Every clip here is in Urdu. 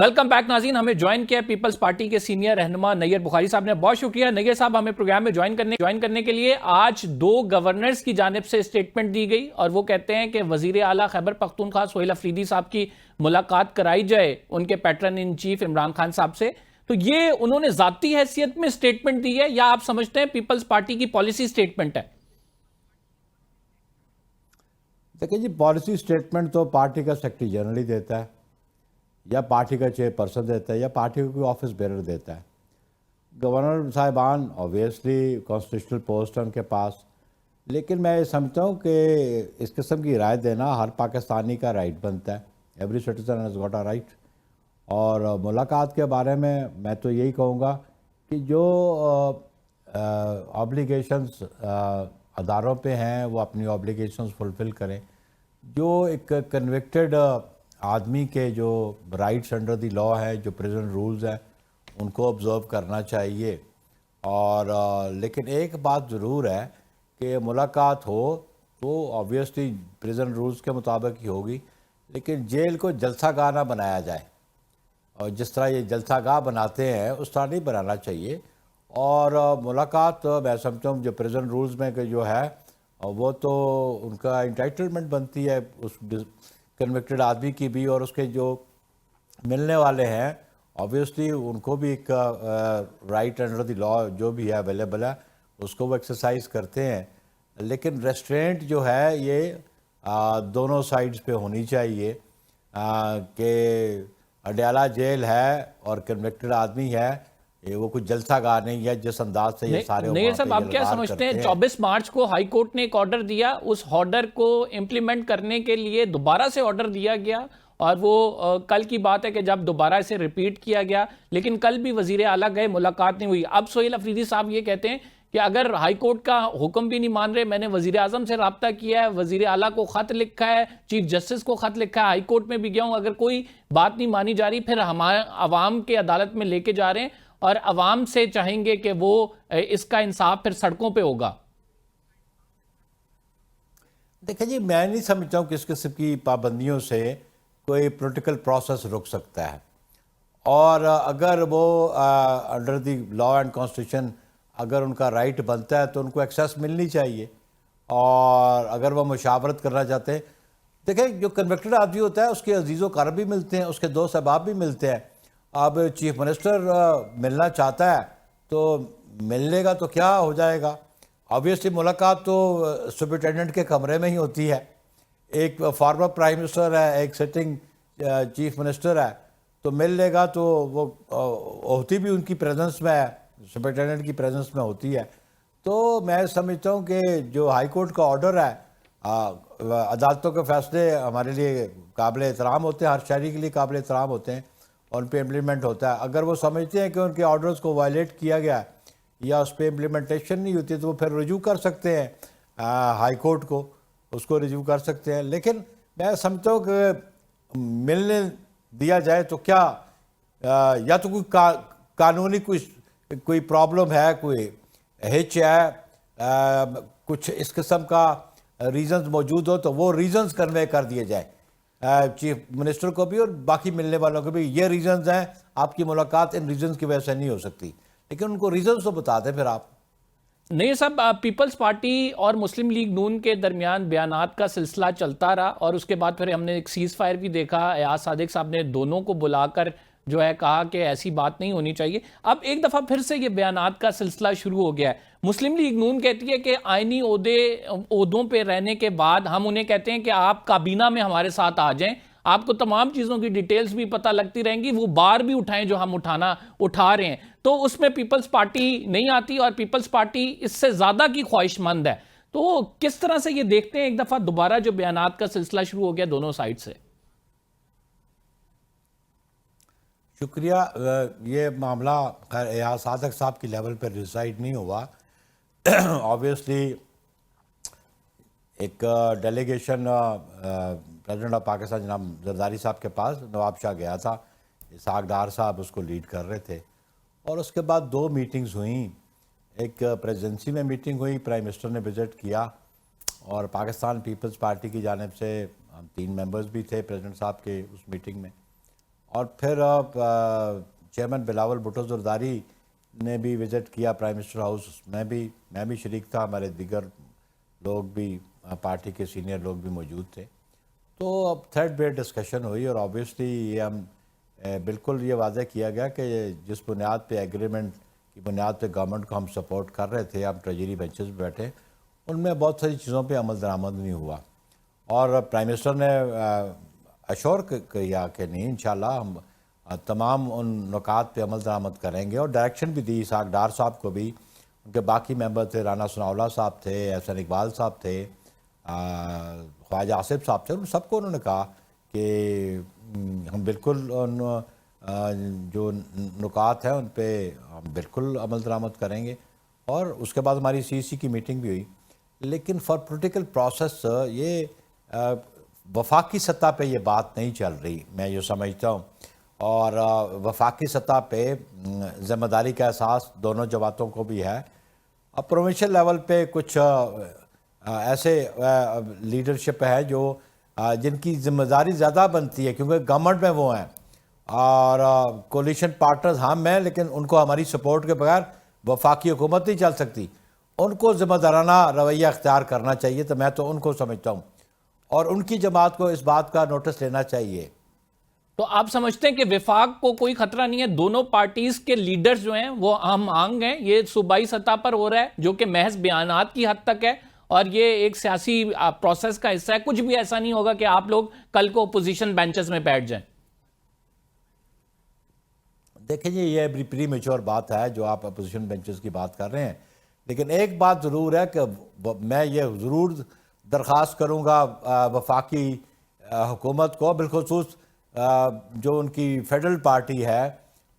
ویلکم بیک ناظرین. ہمیں جوائن کیا پیپلز پارٹی کے سینئر رہنما نییر بخاری صاحب نے. بہت شکریہ نییر صاحب ہمیں پروگرام میں جوائن کرنے کے لیے. آج دو گورنرز کی جانب سے اسٹیٹمنٹ دی گئی اور وہ کہتے ہیں کہ وزیر اعلیٰ خیبر پختونخوا سہیل افریدی صاحب کی ملاقات کرائی جائے ان کے pattern in chief Imran Khan صاحب سے. تو یہ انہوں نے ذاتی حیثیت میں اسٹیٹمنٹ دی ہے یا آپ سمجھتے ہیں پیپلز پارٹی کی پالیسی اسٹیٹمنٹ ہے؟ دیکھیں جی، پالیسی اسٹیٹمنٹ تو پارٹی کا سیکرٹری جنرل ہی دیتا ہے، یا پارٹی کا چیئر پرسن دیتا ہے، یا پارٹی کا کوئی آفس بیرر دیتا ہے. گورنر صاحبان اوبویسلی کانسٹیٹیوشنل پوسٹ ہے ان کے پاس، لیکن میں یہ سمجھتا ہوں کہ اس قسم کی رائے دینا ہر پاکستانی کا رائٹ بنتا ہے. Every citizen has got a right. اور ملاقات کے بارے میں تو یہی کہوں گا کہ جو آبلیگیشنز اداروں پہ ہیں وہ اپنی آبلیگیشنز فلفل کریں. جو ایک کنوکٹڈ آدمی کے جو رائٹس انڈر دی لا ہے، جو پریزن رولز ہیں، ان کو آبزرو کرنا چاہیے. اور لیکن ایک بات ضرور ہے کہ ملاقات ہو تو آبویسلی پریزن رولز کے مطابق ہی ہوگی، لیکن جیل کو جلسہ گاہ نہ بنایا جائے. اور جس طرح یہ جلسہ گاہ بناتے ہیں اس طرح نہیں بنانا چاہیے. اور ملاقات میں سمجھتا ہوں جو پریزن رولز میں کہ جو ہے وہ تو ان کا انٹائٹلمنٹ بنتی ہے اس کنوکٹڈ آدمی کی بھی، اور اس کے جو ملنے والے ہیں آبویسلی ان کو بھی ایک رائٹ انڈر دی لا جو بھی ہے اویلیبل ہے اس کو وہ ایکسرسائز کرتے ہیں. لیکن ریسٹرینٹ جو ہے یہ دونوں سائڈز پہ ہونی چاہیے کہ اڈیالہ جیل ہے اور کنوکٹڈ آدمی ہے، وہ کچھ جلسہ گاہ نہیں ہے جس انداز سے یہ سارے نییر صاحب آپ کیا سمجھتے ہیں 24 مارچ کو ہائی کورٹ نے ایک آرڈر دیا، اس آرڈر کو امپلیمنٹ کرنے کے لیے دوبارہ سے آرڈر دیا گیا، اور وہ کل کی بات ہے کہ جب دوبارہ اسے ریپیٹ کیا گیا، لیکن کل بھی وزیر اعلیٰ گئے، ملاقات نہیں ہوئی. اب سہیل افریدی صاحب یہ کہتے ہیں کہ اگر ہائی کورٹ کا حکم بھی نہیں مان رہے، میں نے وزیر اعظم سے رابطہ کیا ہے، وزیر اعلیٰ کو خط لکھا ہے، چیف جسٹس کو خط لکھا ہے، ہائی کورٹ میں بھی گیا ہوں، اگر کوئی بات نہیں مانی جا رہی پھر ہم عوام کے عدالت میں لے کے جا رہے ہیں اور عوام سے چاہیں گے کہ وہ اس کا انصاف پھر سڑکوں پہ ہوگا. دیکھیں جی، میں نہیں سمجھتا ہوں کہ اس قسم کی پابندیوں سے کوئی پولیٹیکل پروسیس رک سکتا ہے. اور اگر وہ under the law and constitution اگر ان کا رائٹ بنتا ہے تو ان کو ایکسیس ملنی چاہیے. اور اگر وہ مشاورت کرنا چاہتے ہیں، دیکھیں جو کنوکٹڈ آدمی ہوتا ہے اس کے عزیز و اقارب بھی ملتے ہیں، اس کے دوست احباب بھی ملتے ہیں. اب چیف منسٹر ملنا چاہتا ہے تو مل لے گا تو کیا ہو جائے گا. آبویسلی ملاقات تو سپرنٹینڈنٹ کے کمرے میں ہی ہوتی ہے. ایک فارمر پرائم منسٹر ہے، ایک سٹنگ چیف منسٹر ہے، تو مل لے گا تو وہ ہوتی بھی ان کی پریزنس میں ہے، سپرنٹینڈنٹ کی پریزنس میں ہوتی ہے. تو میں سمجھتا ہوں کہ جو ہائی کورٹ کا آرڈر ہے، عدالتوں کے فیصلے ہمارے لیے قابل احترام ہوتے ہیں، ہر شہری کے لیے قابل احترام ہوتے ہیں، اور ان پہ امپلیمنٹ ہوتا ہے. اگر وہ سمجھتے ہیں کہ ان کے آرڈرز کو وائلیٹ کیا گیا ہے یا اس پہ امپلیمنٹیشن نہیں ہوتی تو وہ پھر رجوع کر سکتے ہیں ہائی کورٹ کو، اس کو رجوع کر سکتے ہیں. لیکن میں سمجھتا ہوں کہ ملنے دیا جائے تو کیا، یا تو کوئی قانونی کوئی پرابلم ہے، کوئی ہچ ہے، کچھ اس قسم کا ریزنز موجود ہو تو وہ ریزنز کنوے کر دیے جائے چیف منسٹر کو بھی اور باقی ملنے والوں کو بھی. یہ ریزنز ہیں، آپ کی ملاقات ان ریزنز کی وجہ سے نہیں ہو سکتی، لیکن ان کو ریزنز تو بتا دیں پھر آپ. نہیں صاحب، پیپلز پارٹی اور مسلم لیگ نون کے درمیان بیانات کا سلسلہ چلتا رہا، اور اس کے بعد پھر ہم نے ایک سیز فائر بھی دیکھا. ایاز صادق صاحب نے دونوں کو بلا کر جو ہے کہا کہ ایسی بات نہیں ہونی چاہیے. اب ایک دفعہ پھر سے یہ بیانات کا سلسلہ شروع ہو گیا ہے. مسلم لیگ نون کہتی ہے کہ آئینی عہدوں پہ رہنے کے بعد ہم انہیں کہتے ہیں کہ آپ کابینہ میں ہمارے ساتھ آ جائیں، آپ کو تمام چیزوں کی ڈیٹیلز بھی پتہ لگتی رہیں گی، وہ بار بھی اٹھائیں جو ہم اٹھا رہے ہیں. تو اس میں پیپلز پارٹی نہیں آتی، اور پیپلز پارٹی اس سے زیادہ کی خواہش مند ہے. تو کس طرح سے یہ دیکھتے ہیں ایک دفعہ دوبارہ جو بیانات کا سلسلہ شروع ہو گیا دونوں سائٹ سے؟ شکریہ. یہ معاملہ خیر ایاز صادق صاحب کی لیول پر ڈیسائیڈ نہیں ہوا. آبویسلی ایک ڈیلیگیشن پریزیڈنٹ آف پاکستان جناب زرداری صاحب کے پاس نواب شاہ گیا تھا، اسحاق ڈار صاحب اس کو لیڈ کر رہے تھے. اور اس کے بعد دو میٹنگز ہوئیں. ایک پریزیڈنسی میں میٹنگ ہوئی، پرائم منسٹر نے وزٹ کیا، اور پاکستان پیپلز پارٹی کی جانب سے ہم 3 ممبرز بھی تھے پریزیڈنٹ صاحب کے اس میٹنگ میں. اور پھر چیئرمین بلاول بھٹو زرداری نے بھی وزٹ کیا پرائم منسٹر ہاؤس. میں بھی شریک تھا, ہمارے دیگر لوگ بھی, پارٹی کے سینئر لوگ بھی موجود تھے. تو اب تھریڈ بیسڈ ڈسکشن ہوئی اور آبویسلی یہ ہم بالکل یہ واضح کیا گیا کہ جس بنیاد پہ ایگریمنٹ کی بنیاد پہ گورنمنٹ کو ہم سپورٹ کر رہے تھے, ہم ٹریجری بینچز پہ بیٹھے, ان میں بہت ساری چیزوں پہ عمل درآمد نہیں ہوا. اور پرائم منسٹر نے اشور کیا کہ نہیں, انشاءاللہ ہم تمام ان نکات پہ عمل درآمد کریں گے, اور ڈائریکشن بھی دی اسحاق ڈار صاحب کو بھی, ان کے باقی ممبر تھے, رانا ثناءاللہ صاحب تھے, احسن اقبال صاحب تھے, خواجہ آصف صاحب تھے, ان سب کو انہوں نے کہا کہ ہم بالکل ان جو نکات ہیں ان پہ ہم بالکل عمل درآمد کریں گے. اور اس کے بعد ہماری سی سی کی میٹنگ بھی ہوئی. لیکن فار پولیٹیکل پروسیس یہ وفاقی سطح پہ یہ بات نہیں چل رہی, میں یہ سمجھتا ہوں. اور وفاقی سطح پہ ذمہ داری کا احساس دونوں جماعتوں کو بھی ہے. اب پروونشل لیول پہ کچھ ایسے لیڈرشپ ہے جو جن کی ذمہ داری زیادہ بنتی ہے, کیونکہ گورنمنٹ میں وہ ہیں اور کولیشن پارٹنرز ہم ہیں, لیکن ان کو ہماری سپورٹ کے بغیر وفاقی حکومت نہیں چل سکتی. ان کو ذمہ دارانہ رویہ اختیار کرنا چاہیے, تو میں تو ان کو سمجھتا ہوں, اور ان کی جماعت کو اس بات کا نوٹس لینا چاہیے. تو آپ سمجھتے ہیں کہ وفاق کو کوئی خطرہ نہیں ہے؟ دونوں پارٹیز کے لیڈرز جو ہیں وہ ہم آہنگ ہیں, یہ صوبائی سطح پر ہو رہا ہے جو کہ محض بیانات کی حد تک ہے, اور یہ ایک سیاسی پروسیس کا حصہ ہے. کچھ بھی ایسا نہیں ہوگا کہ آپ لوگ کل کو اپوزیشن بینچز میں بیٹھ جائیں. دیکھیں جی, یہ پری میچور بات ہے جو آپ اپوزیشن بینچز کی بات کر رہے ہیں, لیکن ایک بات ضرور ہے کہ میں یہ ضرور درخواست کروں گا وفاقی حکومت کو, بالخصوص جو ان کی فیڈرل پارٹی ہے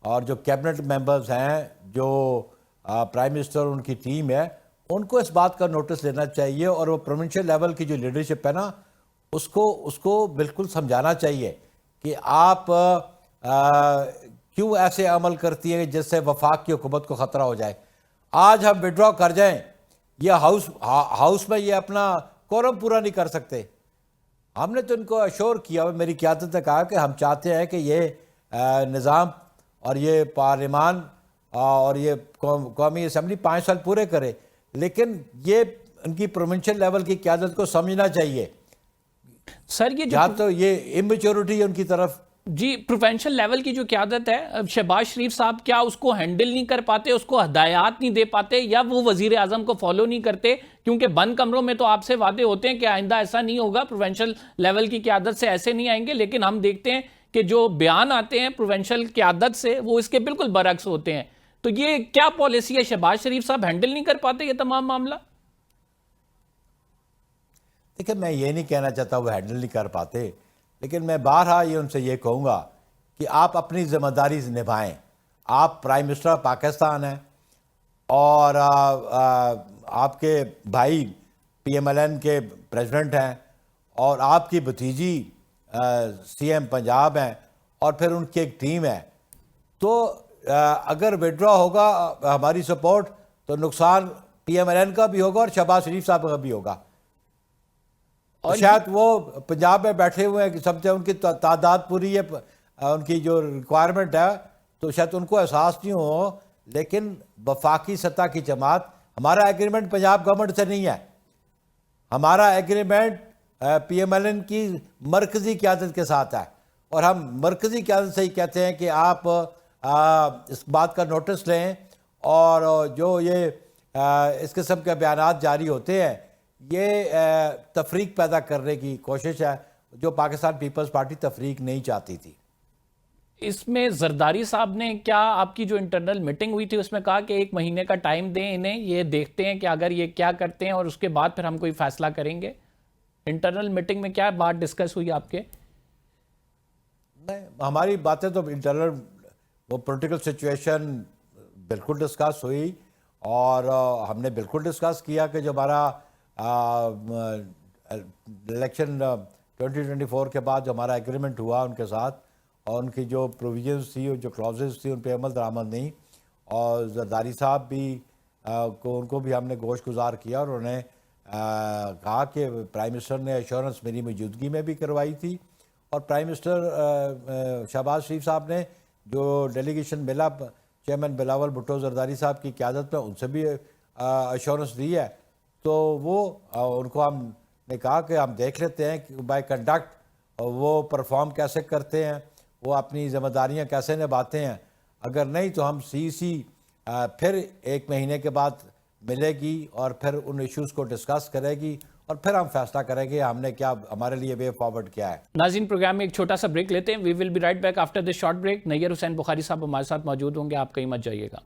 اور جو کیبنٹ ممبرز ہیں, جو پرائم منسٹر ان کی ٹیم ہے, ان کو اس بات کا نوٹس لینا چاہیے. اور وہ پروونشل لیول کی جو لیڈرشپ ہے نا, اس کو بالکل سمجھانا چاہیے کہ آپ کیوں ایسے عمل کرتی ہیں جس سے وفاق کی حکومت کو خطرہ ہو جائے. آج ہم وڈرا کر جائیں, یہ ہاؤس میں یہ اپنا کورم پورا نہیں کر سکتے. ہم نے تو ان کو اشور کیا, میری قیادت نے کہا کہ ہم چاہتے ہیں کہ یہ نظام اور یہ پارلیمان اور یہ قومی اسمبلی 5 سال پورے کرے, لیکن یہ ان کی پروونشل لیول کی قیادت کو سمجھنا چاہیے. سر یہ یا تو یہ امچورٹی ہے ان کی طرف. جی, پروونشل لیول کی جو قیادت ہے, شہباز شریف صاحب کیا اس کو ہینڈل نہیں کر پاتے, اس کو ہدایات نہیں دے پاتے, یا وہ وزیر اعظم کو فالو نہیں کرتے؟ کیونکہ بند کمروں میں تو آپ سے وعدے ہوتے ہیں کہ آئندہ ایسا نہیں ہوگا, پروونشل لیول کی قیادت سے ایسے نہیں آئیں گے, لیکن ہم دیکھتے ہیں کہ جو بیان آتے ہیں پروونشل قیادت سے وہ اس کے بالکل برعکس ہوتے ہیں. تو یہ کیا پالیسی ہے؟ شہباز شریف صاحب ہینڈل نہیں کر پاتے یہ تمام معاملہ؟ دیکھیں, میں یہ نہیں کہنا چاہتا وہ ہینڈل نہیں کر پاتے, لیکن میں بارہا ان سے یہ کہوں گا کہ آپ اپنی ذمہ داری نبھائیں. آپ پرائم منسٹر پاکستان ہیں, اور آپ کے بھائی پی ایم ایل این کے پریزیڈنٹ ہیں, اور آپ کی بھتیجی سی ایم پنجاب ہیں, اور پھر ان کی ایک ٹیم ہے. تو اگر وڈرا ہوگا ہماری سپورٹ, تو نقصان پی ایم ایل این کا بھی ہوگا اور شہباز شریف صاحب کا بھی ہوگا. اور شاید وہ پنجاب میں بیٹھے ہوئے ہیں کہ سمجھتے ہیں ان کی تعداد پوری ہے, ان کی جو ریکوائرمنٹ ہے, تو شاید ان کو احساس نہیں ہو. لیکن وفاقی سطح کی جماعت, ہمارا ایگریمنٹ پنجاب گورنمنٹ سے نہیں ہے, ہمارا agreement P M L N کی مرکزی قیادت کے ساتھ ہے. اور ہم مرکزی قیادت سے ہی کہتے ہیں کہ آپ اس بات کا نوٹس لیں, اور جو یہ اس قسم کے بیانات جاری ہوتے ہیں, یہ تفریق پیدا کرنے کی کوشش ہے, جو پاکستان پیپلز پارٹی تفریق نہیں چاہتی تھی. اس میں زرداری صاحب نے کیا آپ کی جو انٹرنل میٹنگ ہوئی تھی اس میں کہا کہ 1 مہینے کا ٹائم دیں انہیں, یہ دیکھتے ہیں کہ اگر یہ کیا کرتے ہیں اور اس کے بعد پھر ہم کوئی فیصلہ کریں گے؟ انٹرنل میٹنگ میں کیا بات ڈسکس ہوئی آپ کے؟ نہیں, ہماری باتیں تو انٹرنل وہ پولیٹیکل سچویشن بالکل ڈسکس ہوئی, اور ہم نے بالکل ڈسکس کیا کہ جو ہمارا الیکشن 2024 کے بعد جو ہمارا ایگریمنٹ ہوا ان کے ساتھ, اور ان کی جو پروویژنز تھی اور جو کلوزز تھی ان پہ عمل درآمد نہیں. اور زرداری صاحب بھی ان کو بھی ہم نے گوش گزار کیا, اور انہوں نے کہا کہ پرائم منسٹر نے ایشورنس میری موجودگی میں بھی کروائی تھی, اور پرائم منسٹر شہباز شریف صاحب نے جو ڈیلیگیشن ملا چیئرمین بلاول بھٹو زرداری صاحب کی قیادت میں، ان سے بھی ایشورنس دی ہے، تو وہ ان کو ہم نے کہا کہ ہم دیکھ لیتے ہیں کہ بائی کنڈکٹ وہ پرفارم کیسے کرتے ہیں، وہ اپنی ذمہ داریاں کیسے نبھاتے ہیں. اگر نہیں تو ہم سی پھر 1 مہینے کے بعد ملے گی اور پھر ان ایشوز کو ڈسکس کرے گی اور پھر ہم فیصلہ کریں گے ہم نے کیا، ہمارے لیے وے فارورڈ کیا ہے. ناظرین پروگرام میں ایک چھوٹا سا بریک لیتے ہیں. We will be right back after this short break. Nayyar Hussain Bukhari صاحب ہمارے ساتھ موجود ہوں گے، آپ کہیں مت جائیے گا.